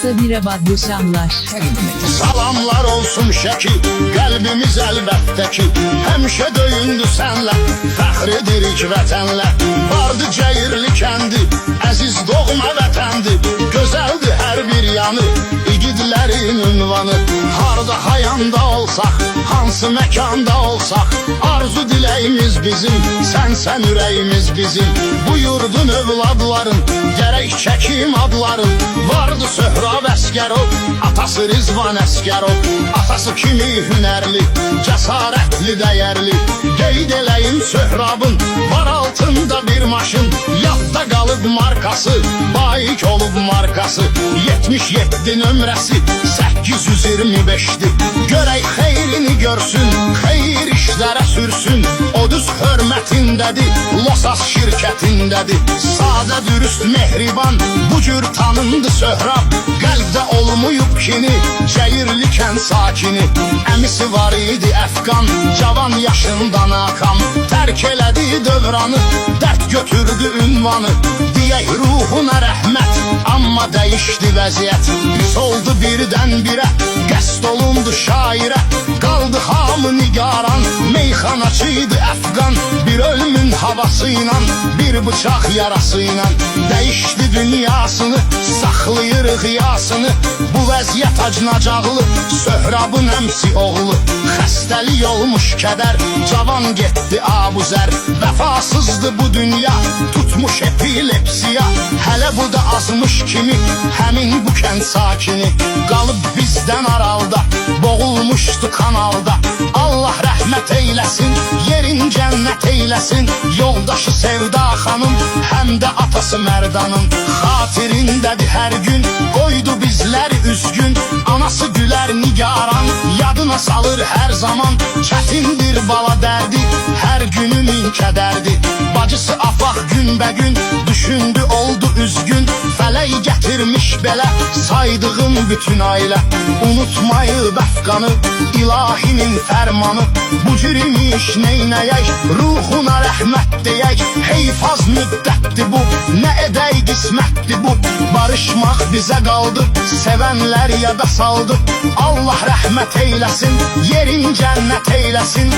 Sabire Badyoşanlar. Salamlar olsun Şəki, qəlbimiz əlbəttə ki həmişə döyündü sənlə, fəxr edirik vətənlə. Vardı Cəyirli kəndi, əziz doğma vətəndi, gözəldi hər bir yanı, igidlərin ünvanı. Harda hayanda olsaq, hansı məkanda olsaq, arzu diləyimiz bizim, sənsən ürəyimiz bizim. Bu yurdun övladların, gərək çəkim adların. Vardı Söhrab Əsgərov, atası Rizvan Əsgərov, atası kimi hünərli, cəsarətli, dəyərli. Qeyd eləyim Söhrabın, var altında bir maşın, yadda qalıb markası, baik olub markası. 77 nömrəsi 825'dir. Görək xeyrini görsün, xeyir işlərə sürsün. O düz hörmətindədir, Losas şirkətindədir. Sadə, dürüst, mehriban, bu cür tanındı Söhrab. Qəlbdə olmuyub kini, Cəyirli kənd sakini. Əmisi var idi Əfqan, cavan yaşından Hakan. Tərk elədi dövranı, dərd götürdü ünvanı. Deyək ruhuna rəhmət, amma dəyişdi vəziyyət. Pis oldu birdən birə, qəsd olundu şairə. Qaldı hamı nigaran, meyxanaçıydı Əfqan. Bir ölümün havasıyla, bir bıçaq yarasıyla dəyişdi dünyasını, saxlayır qiyasını. Bu vəziyyət acınacaqlı, Söhrabın əmsi oğlu. Xəstəlik olmuş kədər, cavan getdi Abuzər. Vəfasızdı bu dünya, tutmuş epilepsiya. Hələ bu da azmış kimi, həmin bu kənd sakini. Qalıb bizdən aralda, boğulmuşdu kanalda. Allah rəhmət eyləsin, yerin cənnət eyləsin. Yoldaşı Sevda xanım, həm də atası Mərdanın. Xatirindədir hər gün, qoydu bizləri üzgün. Anası gülər nigaran, yadına salır hər zaman. Çətindir bala dərdi, hər günü min kədərdi. Bacısı Afaq günbəgün, düşündü oldu üzgün. Fələk gətirmiş belə, saydığım bütün ailə. Unutmayıb Əfqanı, ilahinin fərmanı. Bu cür imiş neynəyək, ruhuna rəhmət deyək. Heyf az müddətdir bu, nə edək qismətdir bu. Barışmaq bizə qaldı, sevənlər yada saldı. Allah rəhmət eyləsin, yerin cənnət eyləsin.